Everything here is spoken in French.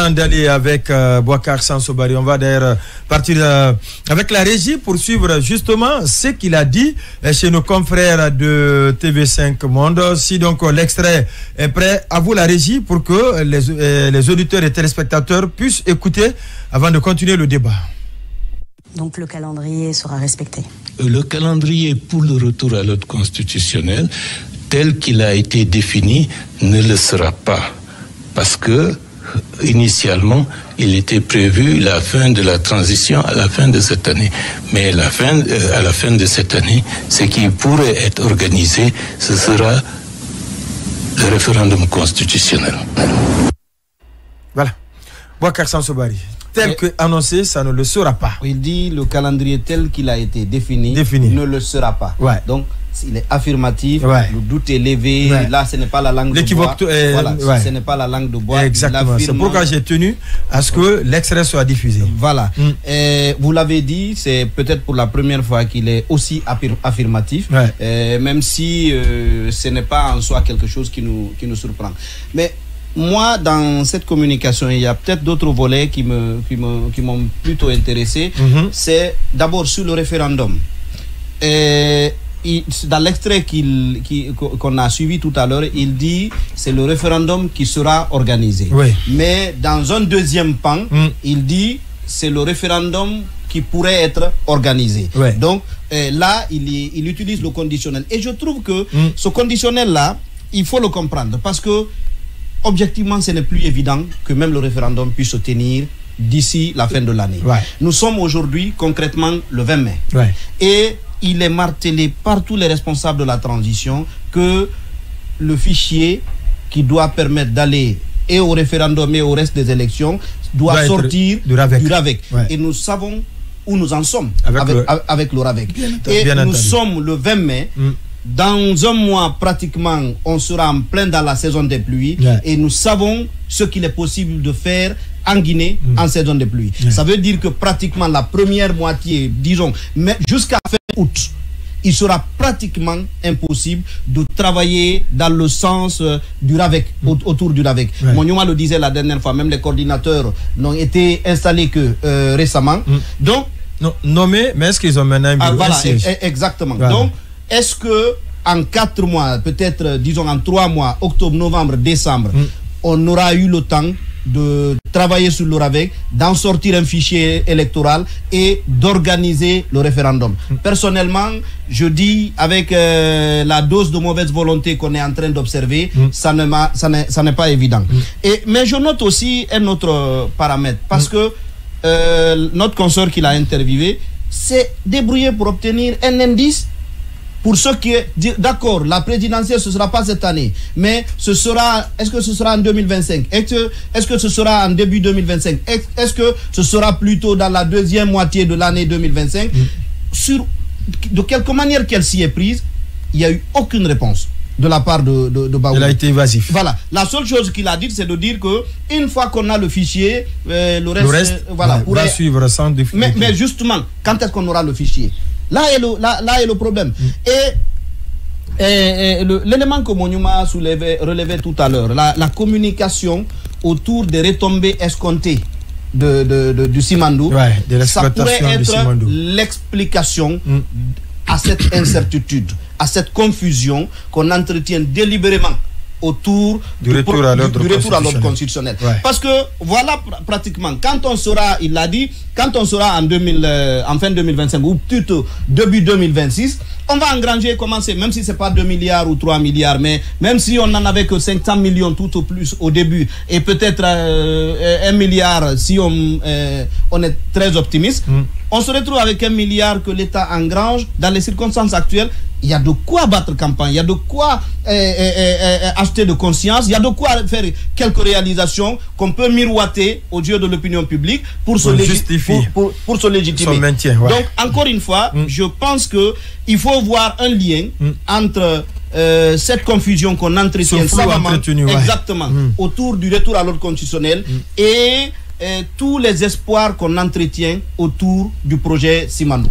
temps d'aller avec Boubacar Sansobari. On va d'ailleurs partir avec la régie pour suivre justement ce qu'il a dit chez nos confrères de TV5 Monde. Si donc l'extrait est prêt, à vous la régie pour que les auditeurs et téléspectateurs puissent écouter avant de continuer le débat. Donc le calendrier sera respecté. Le calendrier pour le retour à l'ordre constitutionnel, tel qu'il a été défini, ne le sera pas. Parce que, initialement, il était prévu la fin de la transition à la fin de cette année. Mais à la fin de cette année, ce qui pourrait être organisé, ce sera le référendum constitutionnel. Voilà. Boubacar Sansobari. Tel que annoncé, ça ne le sera pas. Il dit le calendrier tel qu'il a été défini. Ne le sera pas. Ouais. Donc, il est affirmatif, le doute est levé. Là, ce n'est pas la langue de bois. Voilà, ce n'est pas la langue de bois. Exactement. C'est pourquoi j'ai tenu à ce que l'extrait soit diffusé. Voilà. Vous l'avez dit, c'est peut-être pour la première fois qu'il est aussi affirmatif, même si ce n'est pas en soi quelque chose qui nous surprend. Mais moi, dans cette communication, il y a peut-être d'autres volets qui m'ont plutôt intéressé. C'est d'abord sur le référendum. Dans l'extrait qu'on a suivi tout à l'heure, il dit c'est le référendum qui sera organisé. Mais dans un deuxième pan, il dit c'est le référendum qui pourrait être organisé. Donc là, il utilise le conditionnel. Et je trouve que ce conditionnel-là, il faut le comprendre parce que objectivement, ce n'est plus évident que même le référendum puisse se tenir d'ici la fin de l'année. Nous sommes aujourd'hui concrètement le 20 mai. Et il est martelé par tous les responsables de la transition que le fichier qui doit permettre d'aller et au référendum et au reste des élections doit sortir du RAVEC. Et nous savons où nous en sommes avec le RAVEC. Et nous sommes le 20 mai. Dans un mois, pratiquement, on sera en plein dans la saison des pluies et nous savons ce qu'il est possible de faire en Guinée en saison des pluies. Ça veut dire que pratiquement la première moitié, disons, jusqu'à fin août, il sera pratiquement impossible de travailler dans le sens du RAVEC, autour du RAVEC. Monuma le disait la dernière fois, même les coordinateurs n'ont été installés que récemment. Donc, nommés, mais est-ce qu'ils ont maintenant un siège? Exactement. Donc, est-ce que en 4 mois, peut-être, disons en 3 mois, octobre, novembre, décembre, on aura eu le temps de travailler sur le RAVEC, d'en sortir un fichier électoral et d'organiser le référendum? Personnellement, je dis avec la dose de mauvaise volonté qu'on est en train d'observer, ça n'est pas évident. Mais je note aussi un autre paramètre, parce que notre consort qui l'a interviewé s'est débrouillé pour obtenir un indice. Pour ceux qui est d'accord, la présidentielle ce sera pas cette année, mais est-ce que ce sera en 2025? Est-ce que ce sera en début 2025? Est-ce que ce sera plutôt dans la deuxième moitié de l'année 2025? De quelque manière qu'elle s'y est prise, il n'y a eu aucune réponse de la part de Baoulé. Il a été évasif. Voilà. La seule chose qu'il a dit, c'est de dire que une fois qu'on a le fichier, le reste va suivre sans difficulté. Mais justement, quand est-ce qu'on aura le fichier? Là est le problème. Et l'élément que Monuma relevait tout à l'heure, la communication autour des retombées escomptées du Simandou, ça pourrait être l'explication à cette incertitude, à cette confusion qu'on entretient délibérément autour du retour à l'ordre constitutionnel. Parce que voilà, pratiquement, quand on sera, il l'a dit, quand on sera en fin 2025 ou plutôt début 2026, on va engranger, commencer, même si ce n'est pas 2 milliards ou 3 milliards, mais même si on n'en avait que 500 millions tout au plus au début, et peut-être 1 milliard si on est très optimiste, on se retrouve avec 1 milliard que l'État engrange. Dans les circonstances actuelles, il y a de quoi battre campagne, il y a de quoi acheter de conscience, il y a de quoi faire quelques réalisations qu'on peut miroiter aux yeux de l'opinion publique pour se légitimer. Son maintien, Donc, encore une fois, je pense qu'il faut voir un lien entre cette confusion qu'on entretient savamment autour du retour à l'ordre constitutionnel et tous les espoirs qu'on entretient autour du projet Simandou.